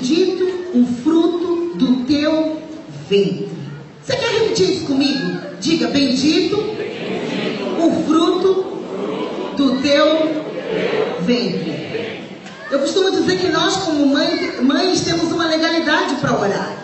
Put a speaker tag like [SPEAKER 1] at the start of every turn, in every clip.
[SPEAKER 1] bendito o fruto do teu ventre. Você quer repetir isso comigo? Diga, bendito o fruto do teu ventre. Eu costumo dizer que nós, como mães, temos uma legalidade para orar.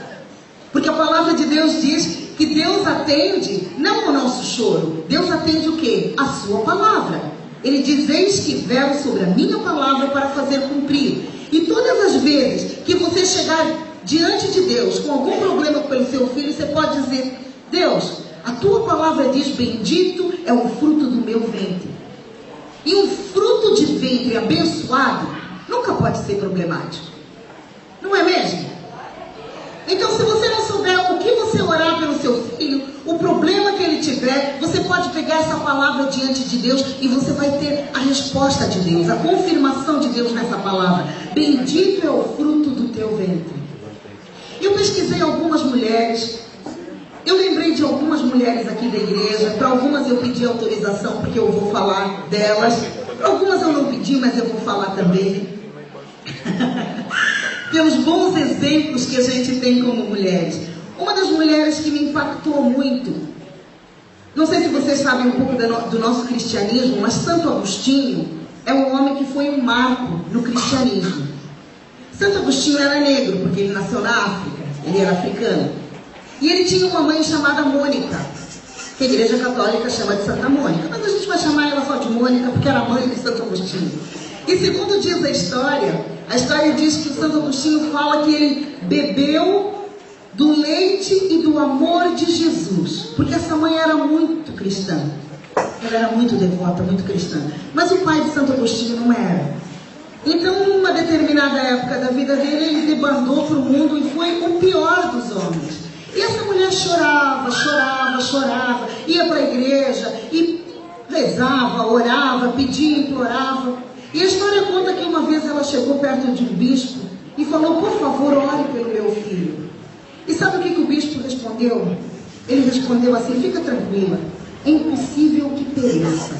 [SPEAKER 1] Porque a palavra de Deus diz que Deus atende não o nosso choro. Deus atende o quê? A sua palavra. Ele diz, eis que velo sobre a minha palavra para fazer cumprir. E todas as vezes que você chegar diante de Deus com algum problema pelo seu filho, você pode dizer, Deus, a tua palavra diz, bendito é o fruto do meu ventre. E um fruto de ventre abençoado nunca pode ser problemático. Não é mesmo? Então, se você não souber o que você orar pelo seu filho, o problema que ele tiver, você pode pegar essa palavra diante de Deus e você vai ter a resposta de Deus, a confirmação de Deus nessa palavra. Bendito é o fruto do teu ventre. Eu pesquisei algumas mulheres, eu lembrei de algumas mulheres aqui da igreja, para algumas eu pedi autorização porque eu vou falar delas, algumas eu não pedi, mas eu vou falar também. Pelos bons exemplos que a gente tem como mulheres. Uma das mulheres que me impactou muito, não sei se vocês sabem um pouco do nosso cristianismo, mas Santo Agostinho é um homem que foi um marco no cristianismo. Santo Agostinho era negro, porque ele nasceu na África, ele era africano. E ele tinha uma mãe chamada Mônica, que a igreja católica chama de Santa Mônica, mas a gente vai chamar ela só de Mônica, porque era mãe de Santo Agostinho. E segundo diz a história diz que o Santo Agostinho fala que ele bebeu do leite e do amor de Jesus, porque essa mãe era muito cristã, ela era muito devota, muito cristã, mas o pai de Santo Agostinho não era. Então, numa determinada época da vida dele, ele debandou para o mundo e foi o pior dos homens. E essa mulher chorava, ia para a igreja e rezava, orava, pedia, implorava. E a história conta que uma vez ela chegou perto de um bispo e falou, por favor, ore pelo meu filho. E sabe o que o bispo respondeu? Ele respondeu assim, fica tranquila, é impossível que pereça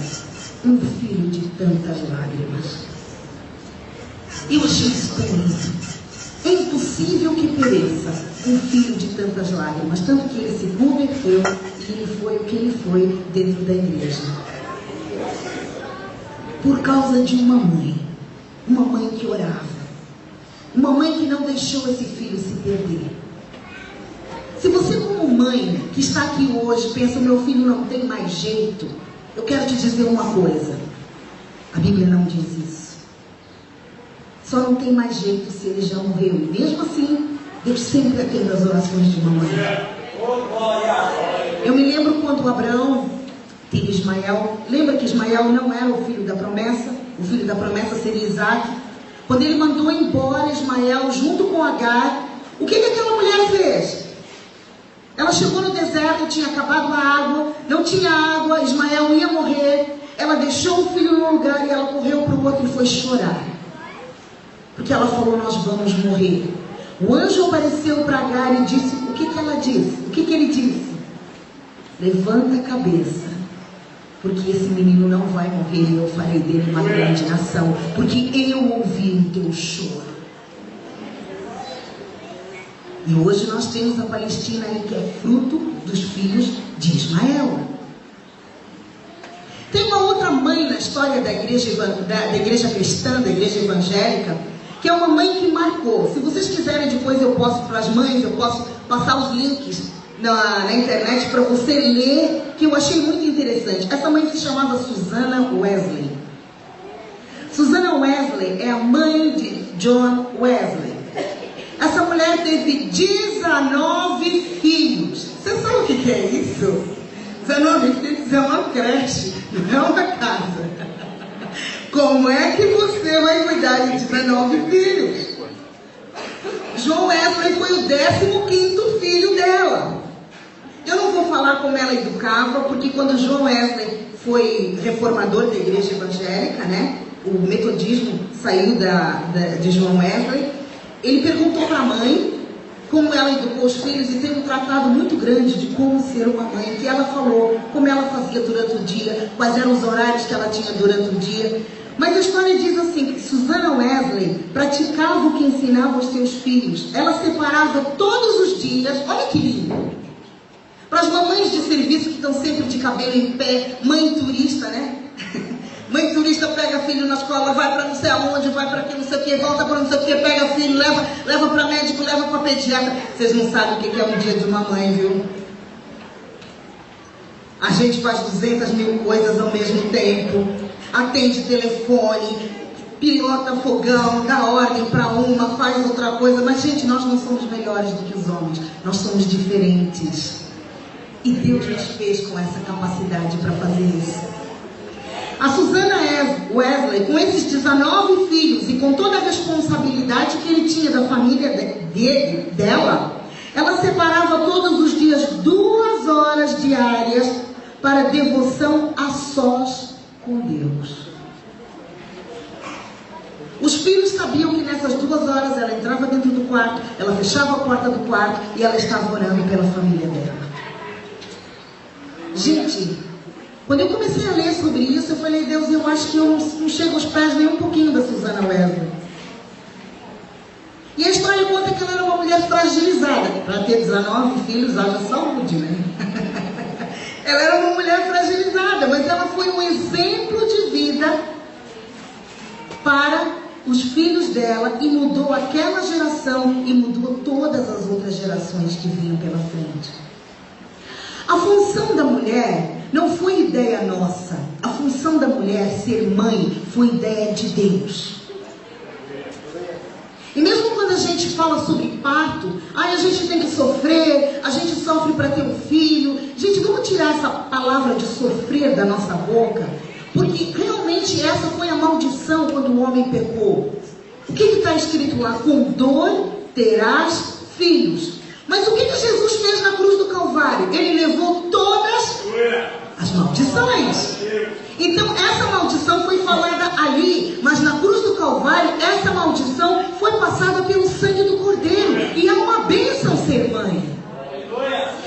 [SPEAKER 1] um filho de tantas lágrimas. Eu achei isso tão lindo. É impossível que pereça um filho de tantas lágrimas. Tanto que ele se converteu e ele foi o que ele foi dentro da igreja. Por causa de uma mãe que orava, uma mãe que não deixou esse filho se perder. Se você como mãe que está aqui hoje pensa, meu filho não tem mais jeito, eu quero te dizer uma coisa, a Bíblia não diz isso. Só não tem mais jeito se ele já morreu, e mesmo assim, Deus sempre atende as orações de uma mãe. Eu me lembro quando Abraão teve Ismael. Lembra que Ismael não era o filho da promessa? O filho da promessa seria Isaac. Quando ele mandou embora Ismael junto com Agar, o que aquela mulher fez? Ela chegou no deserto, tinha acabado a água, não tinha água, Ismael ia morrer. Ela deixou o filho no lugar e ela correu para o outro e foi chorar. Porque ela falou, nós vamos morrer. O anjo apareceu para Agar e disse, o que ela disse? O que ele disse? Levanta a cabeça, porque esse menino não vai morrer e eu farei dele uma grande nação, porque eu ouvi o teu choro. E hoje nós temos a Palestina aí, que é fruto dos filhos de Ismael. Tem uma outra mãe na história da igreja cristã, da igreja evangélica, que é uma mãe que marcou. Se vocês quiserem, depois eu posso, para as mães, eu posso passar os links na internet para você ler, que eu achei muito interessante. Essa mãe se chamava Susannah Wesley. Susannah Wesley é a mãe de John Wesley. Essa mulher teve 19 filhos. Você sabe o que é isso? 19 filhos é uma creche, não é uma casa. Como é que você vai cuidar de 19 filhos? John Wesley foi o 15º filho dela. Eu não vou falar como ela educava, porque quando John Wesley foi reformador da igreja evangélica, né? O metodismo saiu de John Wesley. Ele perguntou para a mãe como ela educou os filhos, e tem um tratado muito grande de como ser uma mãe, que ela falou como ela fazia durante o dia, quais eram os horários que ela tinha durante o dia. Mas a história diz assim, que Susana Wesley praticava o que ensinava aos seus filhos. Ela separava todos os dias, olha que lindo, para as mamães de serviço que estão sempre de cabelo em pé, mãe turista, né? Mãe turista pega filho na escola, vai para não sei aonde, vai para aqui não sei o que, volta para não sei o que, pega filho, leva para médico, leva para pediatra. Vocês não sabem o que é um dia de uma mãe, viu? A gente faz 200 mil coisas ao mesmo tempo, atende telefone, pilota fogão, dá ordem para uma, faz outra coisa. Mas, gente, nós não somos melhores do que os homens, nós somos diferentes. E Deus nos fez com essa capacidade para fazer isso. A Susana Wesley, com esses 19 filhos e com toda a responsabilidade que ele tinha da família dela, ela separava todos os dias 2 horas diárias para devoção a sós com Deus. Os filhos sabiam que nessas 2 horas ela entrava dentro do quarto, ela fechava a porta do quarto e ela estava orando pela família dela. Gente, quando eu comecei a ler sobre isso, eu falei, Deus, eu acho que eu não chego aos pés nem um pouquinho da Susana Wesley. E a história conta que ela era uma mulher fragilizada. Para ter 19 filhos, haja saúde, né? Ela era uma mulher fragilizada, mas ela foi um exemplo de vida para os filhos dela e mudou aquela geração e mudou todas as outras gerações que vinham pela frente. A função da mulher não foi ideia nossa. A função da mulher ser mãe foi ideia de Deus. E mesmo quando a gente fala sobre parto, a gente tem que sofrer, a gente sofre para ter um filho. Gente, vamos tirar essa palavra de sofrer da nossa boca, porque realmente essa foi a maldição quando o homem pecou. O que está escrito lá? Com dor terás filhos. Mas o que Jesus fez na cruz do Calvário? Ele levou todas as maldições. Então essa maldição foi falada ali, mas na cruz do Calvário essa maldição foi passada pelo sangue do Cordeiro. E é uma bênção ser mãe.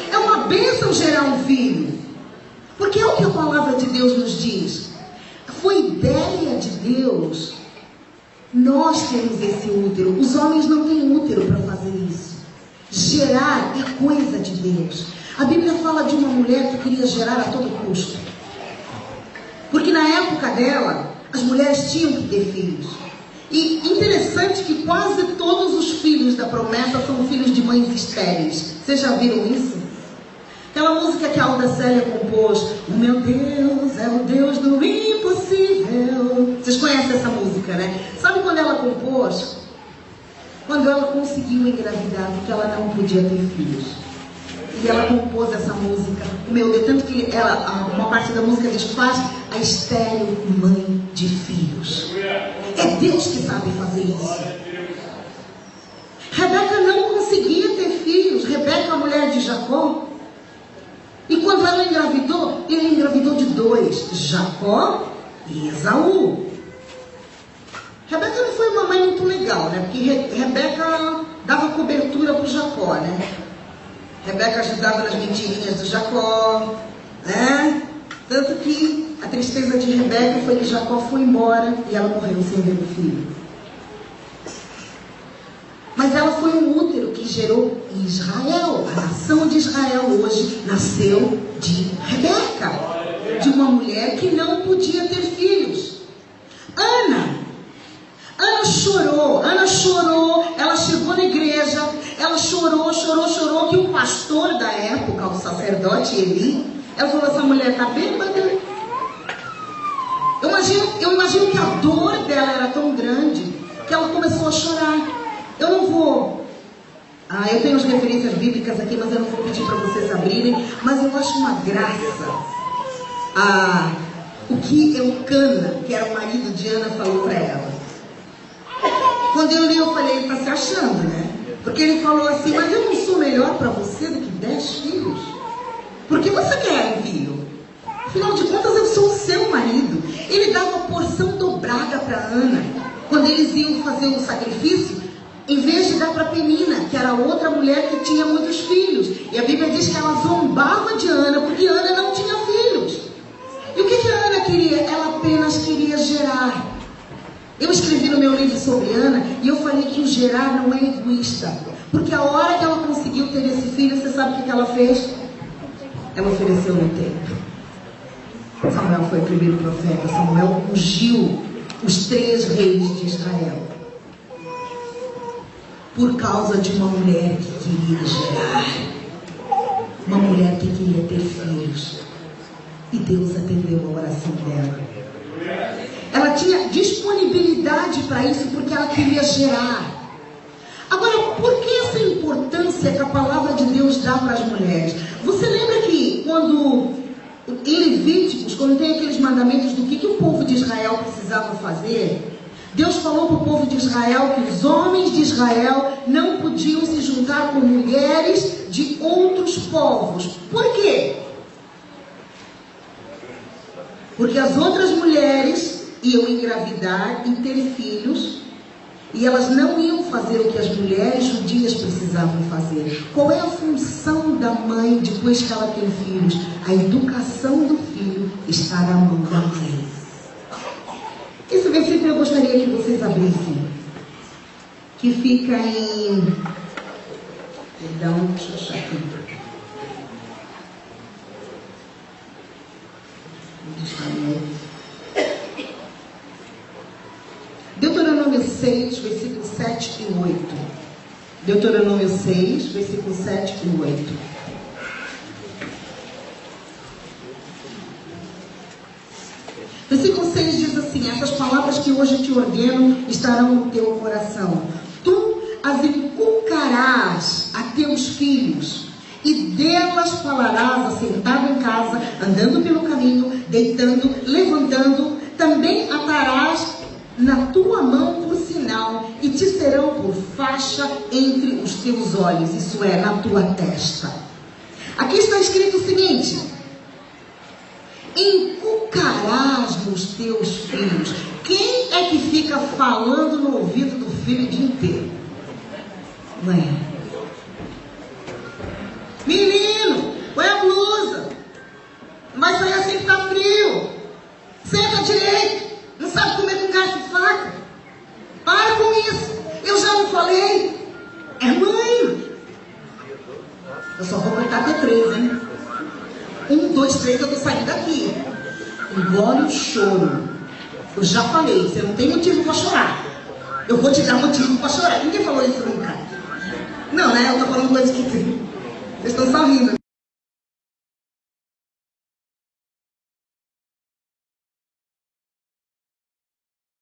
[SPEAKER 1] É uma bênção gerar um filho. Porque é o que a palavra de Deus nos diz. Foi ideia de Deus nós temos esse útero. Os homens não têm útero para fazer isso. Gerar é coisa de Deus. A Bíblia fala de uma mulher que queria gerar a todo custo. Porque na época dela, as mulheres tinham que ter filhos. E interessante que quase todos os filhos da promessa são filhos de mães estéreis. Vocês já viram isso? Aquela música que a Alda Célia compôs, o meu Deus é o Deus do impossível. Vocês conhecem essa música, né? Sabe quando ela compôs? Quando ela conseguiu engravidar, porque ela não podia ter filhos. E ela compôs essa música, meu Deus, tanto que uma parte da música diz, faz a estéril mãe de filhos. É Deus que sabe fazer isso. Rebeca não conseguia ter filhos. Rebeca, a mulher de Jacó. E quando ela engravidou, ele engravidou de 2, Jacó e Esaú. Rebeca não foi uma mãe muito legal, né? Porque Rebeca dava cobertura para o Jacó, né? Rebeca ajudava nas mentirinhas do Jacó, né? Tanto que a tristeza de Rebeca foi que Jacó foi embora e ela morreu sem ver o filho. Mas ela foi um útero que gerou Israel. A nação de Israel hoje nasceu de Rebeca, de uma mulher que não podia ter filhos. Ana chorou, ela chegou na igreja, ela chorou, que o pastor da época, o sacerdote Eli, ela falou, essa mulher está bêbada. Eu imagino que a dor dela era tão grande, que ela começou a chorar. Eu não vou, eu tenho as referências bíblicas aqui, mas eu não vou pedir para vocês abrirem, mas eu acho uma graça o que Eucana, que era o marido de Ana, falou para ela. Quando eu li, eu falei, ele está se achando, né? Porque ele falou assim, mas eu não sou melhor para você do que 10 filhos? Por que você quer um filho? Afinal de contas, eu sou o seu marido. Ele dava porção dobrada para Ana. Quando eles iam fazer o sacrifício, em vez de dar para Penina, que era outra mulher que tinha muitos filhos. E a Bíblia diz que ela zombava de Ana, porque Ana não tinha filhos. E o que a Ana queria? Ela apenas queria gerar. Eu escrevi no meu livro sobre Ana e eu falei que o gerar não é egoísta. Porque a hora que ela conseguiu ter esse filho, você sabe o que ela fez? Ela ofereceu no templo. Samuel foi o primeiro profeta. Samuel ungiu os 3 reis de Israel. Por causa de uma mulher que queria gerar. Uma mulher que queria ter filhos. E Deus atendeu a oração dela. Ela tinha disponibilidade para isso porque ela queria gerar. Agora, por que essa importância que a palavra de Deus dá para as mulheres? Você lembra que quando em Levíticos, quando tem aqueles mandamentos do que o povo de Israel precisava fazer, Deus falou para o povo de Israel que os homens de Israel não podiam se juntar com mulheres de outros povos. Por quê? Porque as outras mulheres iam engravidar e ter filhos, e elas não iam fazer o que as mulheres judias precisavam fazer. Qual é a função da mãe depois que ela tem filhos? A educação do filho está na mão da mãe. Esse versículo eu gostaria que vocês abrissem, que fica em... Perdão, deixa eu achar aqui. Deuteronômio 6, versículos 7 e 8. Deuteronômio 6, versículos 7 e 8. Versículo 6 diz assim: essas palavras que hoje te ordeno estarão no teu coração. Tu as inculcarás a teus filhos, e delas falarás assentado em casa, andando pelo caminho, deitando, levantando. Também atarás na tua mão por sinal, e te serão por faixa entre os teus olhos, isso é, na tua testa. Aqui está escrito o seguinte: inculcarás nos teus filhos. Quem é que fica falando no ouvido do filho o dia inteiro? Mãe. Menino, põe a blusa. Não vai sair assim que tá frio. Senta direito. Não sabe comer com garfo e faca. Para com isso. Eu já não falei. É mãe. Eu só vou contar até 3, hein? 1, 2, 3, eu tô saindo daqui. Engole o choro. Eu já falei, você não tem motivo para chorar. Eu vou te dar motivo para chorar. Ninguém falou isso nunca. Não, né? Eu tô falando coisas que vocês estão só rindo.